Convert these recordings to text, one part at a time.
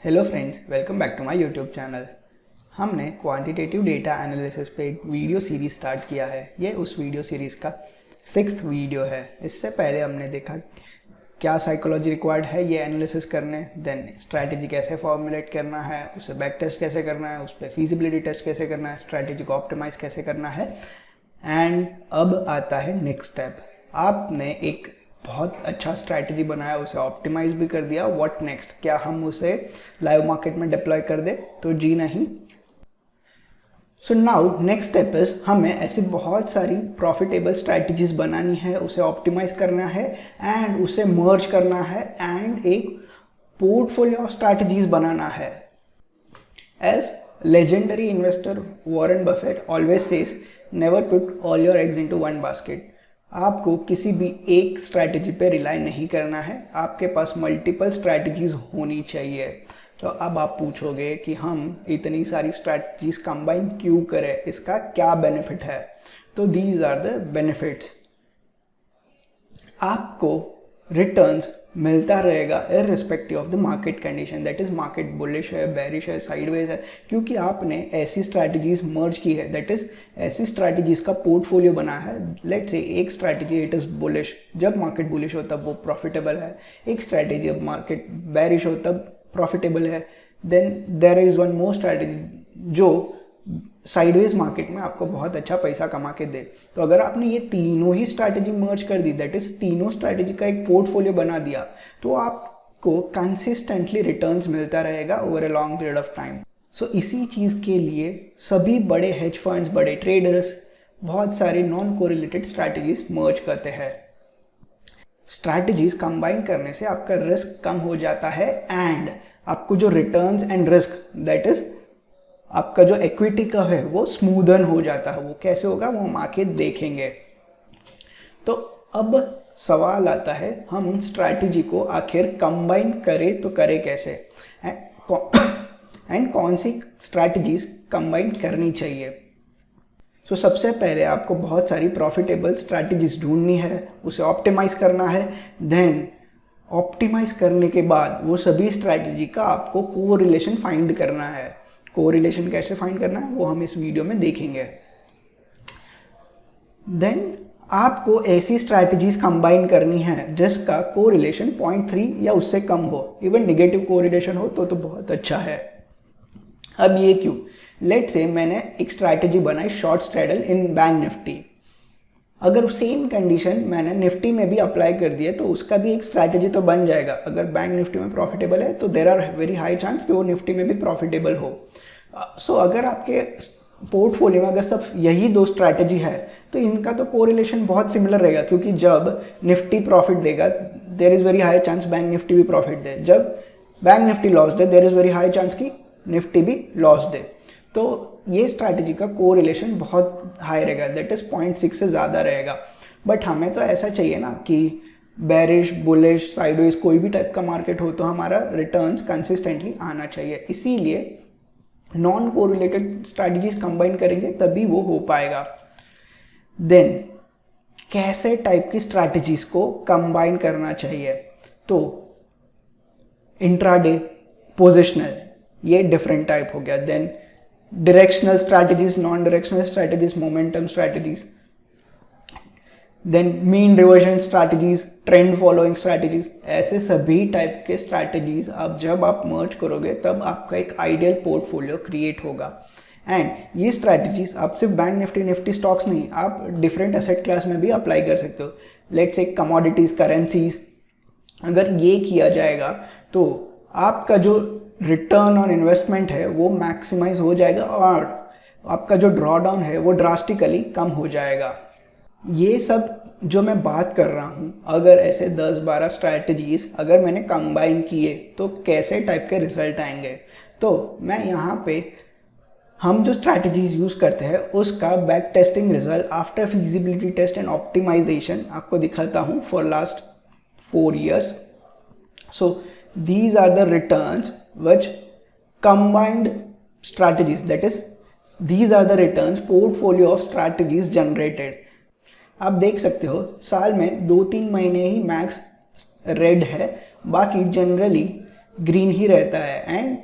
Hello friends, welcome back to my YouTube channel. हमने quantitative data analysis पे एक video series start किया है। ये उस वीडियो सीरीज़ का 6th वीडियो है। इससे पहले हमने देखा क्या साइकोलॉजी रिक्वायर्ड है ये एनालिसिस करने, देन स्ट्रैटेजी कैसे फॉर्मुलेट करना है, उसे बैक टेस्ट कैसे करना है, उस पर फीजिबिलिटी टेस्ट कैसे करना है, स्ट्रैटेजी को ऑप्टिमाइज कैसे करना है। एंड अब आता है नेक्स्ट स्टेप। आपने एक बहुत अच्छा स्ट्रैटेजी बनाया, उसे ऑप्टिमाइज भी कर दिया। What next? क्या हम उसे लाइव मार्केट में डिप्लॉय कर दे? तो जी नहीं। So now next step is हमें ऐसी बहुत सारी प्रॉफिटेबल स्ट्रैटेजीज बनानी है, उसे ऑप्टिमाइज करना है एंड उसे मर्ज करना है एंड एक पोर्टफोलियो ऑफ स्ट्रैटेजीज बनाना है। As legendary investor Warren Buffett always says, never put all your eggs into one basket. आपको किसी भी एक स्ट्रैटेजी पे रिलाई नहीं करना है, आपके पास मल्टीपल स्ट्रैटेजीज होनी चाहिए। तो अब आप पूछोगे कि हम इतनी सारी स्ट्रैटेजीज कंबाइन क्यों करें, इसका क्या बेनिफिट है? तो दीज आर द बेनिफिट्स। आपको रिटर्न्स मिलता रहेगा irrespective of the market condition, that is market bullish है, बेरिश है, साइडवेज है, क्योंकि आपने ऐसी स्ट्रैटेजीज मर्ज की है, दैट इज ऐसी स्ट्रैटेजीज का पोर्टफोलियो बना है। लेट्स से एक स्ट्रैटेजी इट इज बुलिश, जब मार्केट बुलिश हो तब वो प्रॉफिटेबल है। एक स्ट्रैटेजी जब मार्केट बेरिश हो तब प्रॉफिटेबल है। Then there is one more strategy जो साइडवेज मार्केट में आपको बहुत अच्छा पैसा कमा के दे। तो अगर आपने ये तीनों ही स्ट्रैटेजी मर्ज कर दी, दैट इज तीनों स्ट्रैटेजी का एक पोर्टफोलियो बना दिया, तो आपको कंसिस्टेंटली रिटर्न्स मिलता रहेगा over a long period of time. So इसी चीज़ के लिए सभी बड़े हेज फंड्स, बड़े ट्रेडर्स बहुत सारे नॉन कोरिलेटेड स्ट्रैटेजीज मर्ज करते हैं। स्ट्रैटेजीज कंबाइन करने से आपका रिस्क कम हो जाता है एंड आपको जो returns and risk, that is आपका जो इक्विटी का है वो स्मूदन हो जाता है। वो कैसे होगा वो हम आके देखेंगे। तो अब सवाल आता है, हम स्ट्रैटेजी को आखिर कंबाइन करें तो करें कैसे, एंड कौन सी स्ट्रैटेजीज कंबाइन करनी चाहिए। सो सबसे पहले आपको बहुत सारी प्रॉफिटेबल स्ट्रैटेजीज ढूंढनी है, उसे ऑप्टिमाइज करना है। देन ऑप्टिमाइज करने के बाद वो सभी स्ट्रैटेजी का आपको कोरिलेशन फाइंड करना है। कोरिलेशन कैसे फाइंड करना है वो हम इस वीडियो में देखेंगे। देन आपको ऐसी स्ट्रैटेजीज कंबाइन करनी है जिसका कोरिलेशन 0.3 या उससे कम हो, इवन नेगेटिव कोरिलेशन हो तो बहुत अच्छा है। अब ये क्यों? लेट्स से मैंने एक स्ट्रैटेजी बनाई शॉर्ट स्ट्रैडल इन बैंक निफ्टी। अगर सेम कंडीशन मैंने निफ्टी में भी अप्लाई कर दिया तो उसका भी एक स्ट्रैटेजी तो बन जाएगा। अगर बैंक निफ्टी में प्रॉफिटेबल है तो there are very high chance कि वो निफ्टी में भी प्रॉफिटेबल हो। सो अगर आपके पोर्टफोलियो में अगर सब यही दो स्ट्रैटेजी है तो इनका तो कोरिलेशन बहुत सिमिलर रहेगा, क्योंकि जब निफ्टी प्रॉफिट देगा there is very high chance bank Nifty भी प्रॉफिट दे, जब bank Nifty loss they there is very high chance कि निफ्टी भी लॉस दे। तो ये स्ट्रैटेजी का कोरिलेशन बहुत हाई रहेगा, दैट इज 0.6 से ज़्यादा रहेगा। बट हमें तो ऐसा चाहिए ना कि बेरिश, बुलिश, साइडवेज कोई भी टाइप का मार्केट हो तो हमारा रिटर्न्स कंसिस्टेंटली आना चाहिए। इसीलिए नॉन कोरिलेटेड स्ट्रैटेजीज कंबाइन करेंगे तभी वो हो पाएगा। देन कैसे टाइप की स्ट्रैटेजीज को कंबाइन करना चाहिए? तो इंट्राडे, पोजिशनल, ये डिफरेंट टाइप हो गया। Then directional strategies, non-directional strategies, momentum strategies, then mean reversion strategies, trend following strategies, ऐसे सभी टाइप के strategies अब जब आप merge करोगे तब आपका एक ideal portfolio create होगा। एंड ये strategies आप सिर्फ बैंक निफ्टी स्टॉक्स नहीं, आप different asset class में भी अप्लाई कर सकते हो। लेट्स से commodities, currencies, अगर ये किया जाएगा तो आपका जो रिटर्न ऑन इन्वेस्टमेंट है वो मैक्सिमाइज हो जाएगा और आपका जो ड्रॉ डाउन है वो ड्रास्टिकली कम हो जाएगा। ये सब जो मैं बात कर रहा हूँ, अगर ऐसे 10-12 स्ट्रैटेजीज अगर मैंने कंबाइन किए तो कैसे टाइप के रिजल्ट आएंगे? तो मैं यहाँ पे हम जो स्ट्रैटेजीज यूज़ करते हैं उसका back testing result after feasibility test and optimisation आपको दिखाता हूँ for last 4 years। So these are the returns which combined strategies, that is these are the returns portfolio of strategies generated। आप देख सकते हो साल में 2-3 महीने ही मैक्स रेड है, बाकी जनरली ग्रीन ही रहता है, एंड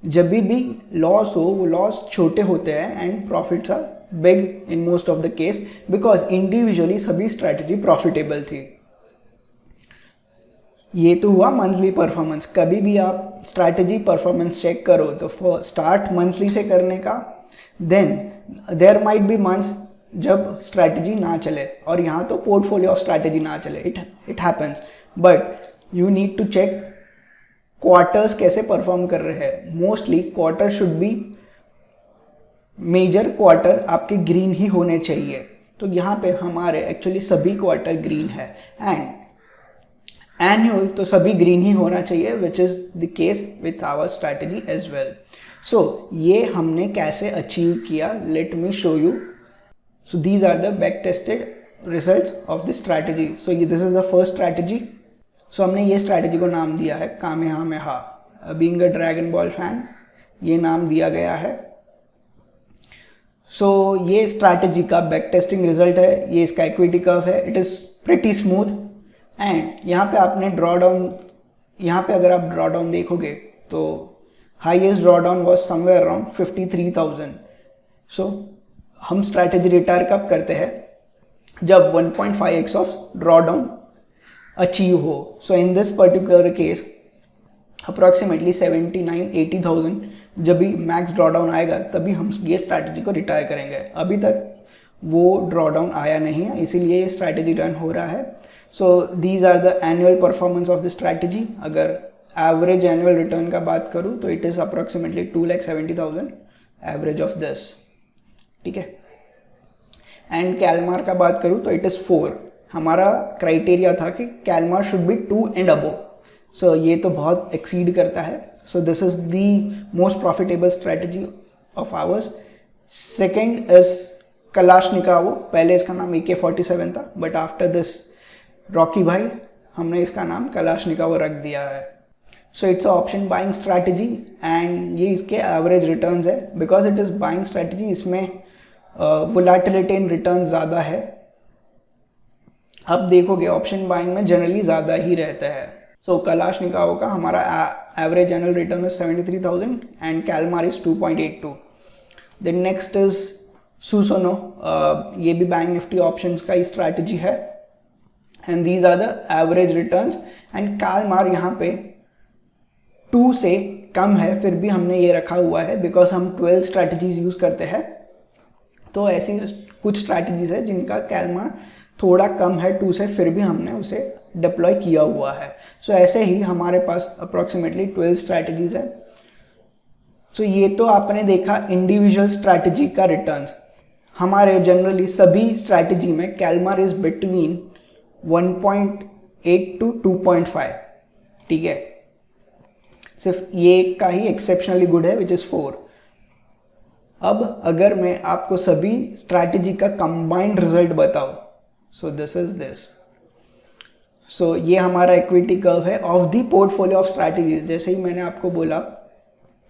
जब भी लॉस हो वो लॉस छोटे होते हैं and profits are big in most of the case, because individually सभी स्ट्रैटेजी प्रॉफिटेबल थी। ये तो हुआ मंथली परफॉर्मेंस। कभी भी आप स्ट्रैटेजी परफॉर्मेंस चेक करो तो स्टार्ट मंथली से करने का, then there might be months जब स्ट्रैटेजी ना चले, और यहाँ तो पोर्टफोलियो ऑफ स्ट्रैटेजी ना चले, it happens, but you need to check quarters कैसे परफॉर्म कर रहे हैं। Mostly quarter should be, major quarter आपके ग्रीन ही होने चाहिए। तो यहाँ पे हमारे एक्चुअली सभी क्वार्टर ग्रीन है, एंड एनुअल तो सभी ग्रीन ही होना चाहिए, which is the case with our strategy as well. So ये हमने कैसे अचीव किया, let me show you. So these are the back tested results of the strategy. So this is the first strategy. So हमने ये strategy को नाम दिया है Kamehameha. Being a Dragon Ball fan, ये नाम दिया गया है। सो ये स्ट्रैटेजी का बैक टेस्टिंग रिजल्ट है, ये इसका इक्विटी कर्व है, it is pretty smooth. And यहाँ पे आपने ड्रॉ डाउन, यहाँ पे अगर आप ड्रॉ डाउन देखोगे तो highest draw down was somewhere around 53,000। सो हम स्ट्रैटेजी रिटायर कब करते हैं, जब 1.5x of draw down achieve हो। So in this particular case approximately 79-80,000 जब भी मैक्स ड्रॉ डाउन आएगा तभी हम ये स्ट्रैटेजी को रिटायर करेंगे। अभी तक वो ड्रॉ डाउन आया नहीं है, इसीलिए ये स्ट्रैटेजी रन हो रहा है। So these are the annual performance of the strategy. अगर एवरेज एनुअल रिटर्न का बात करूँ तो it is approximately 2,70,000 average of this, ठीक है। एंड कैलमार का बात करूँ तो इट इज़ 4। हमारा क्राइटेरिया था कि Calmar should be 2 and above. So ये तो बहुत एक्सीड करता है। So this is the most profitable strategy of ours. Second is Kalashnikov. पहले इसका नाम AK-47 था, बट आफ्टर दिस रॉकी भाई हमने इसका नाम कलाशनिकोव रख दिया है। So it's option buying strategy, and ये इसके एवरेज रिटर्न्स है। Because it is buying strategy, इसमें वोलेटिलिटी इन रिटर्न ज़्यादा है। अब देखोगे ऑप्शन बाइंग में जनरली ज़्यादा ही रहता है। सो कलाशनिकोव का हमारा average annual return is 73,000 and Calmar is 2.82। Then next is Susanoo. ये भी बैंक निफ्टी ऑप्शंस का ही स्ट्रैटेजी है, and these are the average returns. And Calmar यहाँ पे 2 से कम है, फिर भी हमने ये रखा हुआ है बिकॉज हम 12 स्ट्रैटेजीज यूज़ करते हैं। तो ऐसी कुछ स्ट्रैटेजीज है जिनका कैलमार थोड़ा कम है 2 से, फिर भी हमने उसे डिप्लॉय किया हुआ है। सो ऐसे ही हमारे पास अप्रॉक्सीमेटली 12 स्ट्रैटेजीज है। सो ये तो आपने देखा इंडिविजुअल स्ट्रैटेजी का रिटर्न्स। हमारे जनरली सभी स्ट्रैटेजी में कैलमार इज बिटवीन 1.8 to 2.5, ठीक है। सिर्फ ये का ही एक्सेप्शनली गुड है विच इज़ 4। अब अगर मैं आपको सभी स्ट्रैटेजी का कंबाइंड रिजल्ट बताऊं, सो दिस इज दिस। सो ये हमारा इक्विटी कर्व है of the portfolio of strategies. जैसे ही मैंने आपको बोला,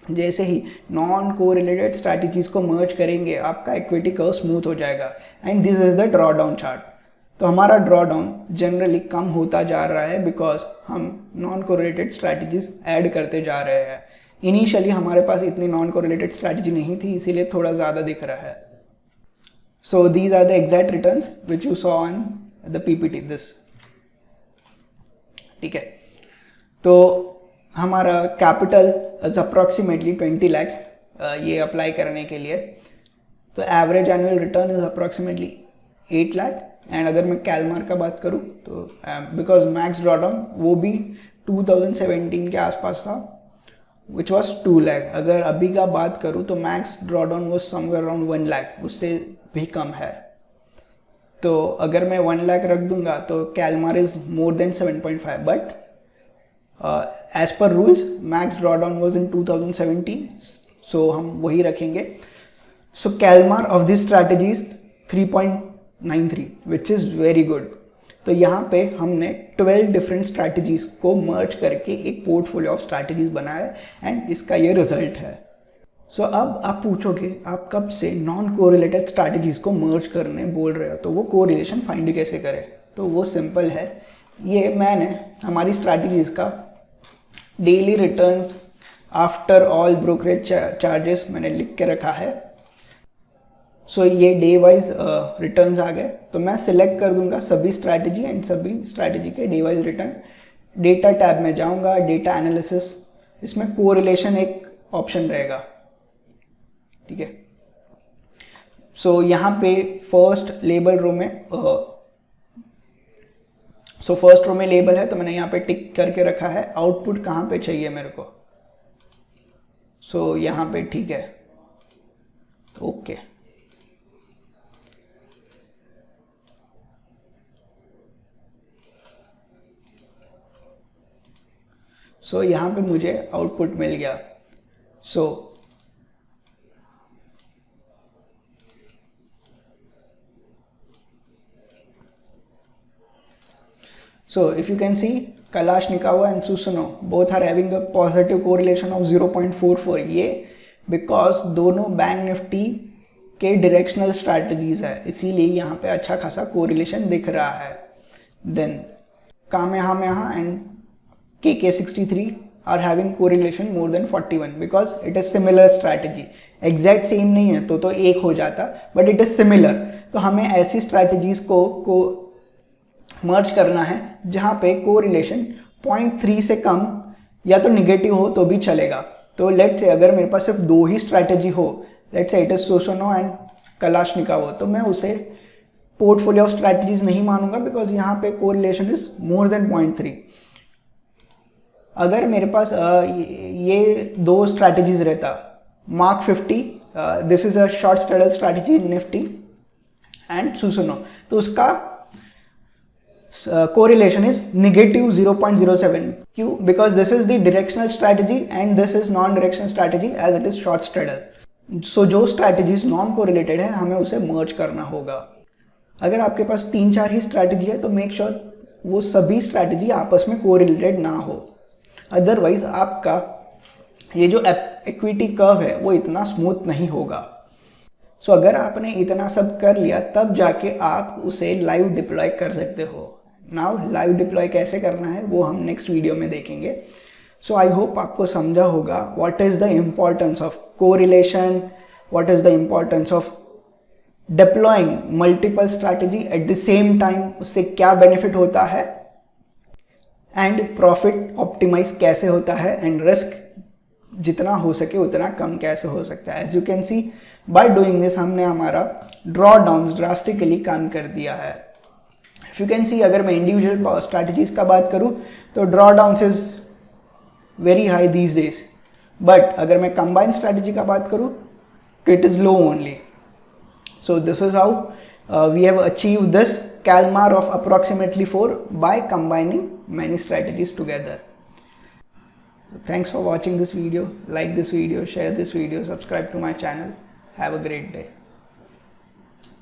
जैसे ही नॉन कोरिलेटेड स्ट्रैटेजीज को मर्ज करेंगे आपका इक्विटी कर्व स्मूथ हो जाएगा। And this is the draw down chart. तो हमारा ड्रॉ डाउन जनरली कम होता जा रहा है बिकॉज हम नॉन कोरिलेटेड स्ट्रैटेजीज ऐड करते जा रहे हैं। इनिशियली हमारे पास इतनी नॉन कोरिलेटेड स्ट्रैटेजी नहीं थी, इसीलिए थोड़ा ज़्यादा दिख रहा है। So these are the exact returns which you saw on the PPT this, ठीक है। तो हमारा कैपिटल इज अप्रॉक्सीमेटली 20 lakhs ये अप्लाई करने के लिए। तो average annual return is approximately 8 lakh. And अगर मैं कैलमार का बात करूँ तो बिकॉज मैक्स ड्रॉ डाउन वो भी 2017 के आसपास था, विच वॉज 2 लाख। अगर अभी का बात करूँ तो max draw down was somewhere around 1 lakh, उससे भी कम है। तो अगर मैं 1 लाख रख दूंगा तो Calmar is more than 7.5, but as per rules max draw down was in 2017, so हम वही रखेंगे। So Calmar of this strategies 3.93 which is very good. तो यहाँ पे हमने 12 डिफरेंट स्ट्रैटेजीज को मर्ज करके एक पोर्टफोलियो ऑफ स्ट्रैटेजीज बनाया, एंड इसका ये रिजल्ट है। सो अब आप पूछोगे आप कब से नॉन कोरिलेटेड स्ट्रैटेजीज को मर्ज करने बोल रहे हो, तो वो कोरिलेशन फाइंड कैसे करें? तो वो सिंपल है। ये मैंने हमारी स्ट्रैटेजीज का daily returns after all brokerage charges मैंने लिख के रखा है। सो ये डे वाइज रिटर्न्स आ गए, तो मैं सिलेक्ट कर दूंगा सभी स्ट्रैटेजी एंड सभी स्ट्रैटेजी के day wise return. Data tab में जाऊंगा, डेटा एनालिसिस, इसमें कोरिलेशन एक ऑप्शन रहेगा, ठीक है। सो यहाँ पे फर्स्ट लेबल रो में फर्स्ट रो में लेबल है, तो मैंने यहाँ पे टिक करके रखा है। आउटपुट कहाँ पे चाहिए मेरे को, सो यहाँ पे ठीक है, तो ओके। सो यहाँ पे मुझे आउटपुट मिल गया। So if you can see, Kalashnikova and Susanoo both are having a positive correlation of 0.44, ये because दोनों बैंक निफ्टी के डायरेक्शनल स्ट्रैटेजीज है, इसीलिए यहाँ पे अच्छा खासा कोरिलेशन दिख रहा है। Then Kamehameha and KK63 are having correlation more than 41 because it is similar strategy। Exact same नहीं है तो एक हो जाता, बट इट इज सिमिलर। तो हमें ऐसी स्ट्रैटेजीज को मर्ज करना है जहाँ पे कोरिलेशन 0.3 से कम या तो निगेटिव हो तो भी चलेगा। तो लेट्स से अगर मेरे पास सिर्फ दो ही स्ट्रैटेजी हो, let's say it is Susanoo and Kalashnikova, तो मैं उसे पोर्टफोलियो ऑफ स्ट्रैटेजीज नहीं मानूंगा बिकॉज यहाँ पे कोरिलेशन इज मोर देन 0.3। अगर मेरे पास ये दो स्ट्रैटेजीज रहता, mark 50, this is a short straddle strategy in Nifty and Susanoo, तो उसका correlation is negative 0.07। क्यों? because this is the directional strategy and this is non-directional strategy as it is short straddle। so जो strategies non correlated है हमें उसे merge करना होगा। अगर आपके पास 3-4 ही strategy है तो make sure वो सभी strategy आपस में correlated ना हो, otherwise आपका ये जो equity curve है वो इतना smooth नहीं होगा। so अगर आपने इतना सब कर लिया तब जाके आप उसे live deploy कर सकते हो। नाउ लाइव डिप्लॉय कैसे करना है वो हम नेक्स्ट वीडियो में देखेंगे। सो आई होप आपको समझा होगा what is the importance of correlation, what is the importance of deploying multiple strategy at the same time, उससे क्या बेनिफिट होता है एंड प्रॉफिट ऑप्टिमाइज कैसे होता है एंड रिस्क जितना हो सके उतना कम कैसे हो सकता है। As you can see by doing this हमने हमारा ड्रॉ डाउन ड्रास्टिकली कम कर दिया है। इफ यू कैन सी अगर मैं इंडिविजुअल स्ट्रैटेजीज का बात करूँ तो drawdowns is very high these days, but अगर मैं कंबाइन स्ट्रैटेजी का बात करूँ तो it is low only. So this is how we have achieve this CalMAR of approximately 4 by combining many strategies together। Thanks for watching this video. Like this video, share this video, subscribe to my channel. Have a great day.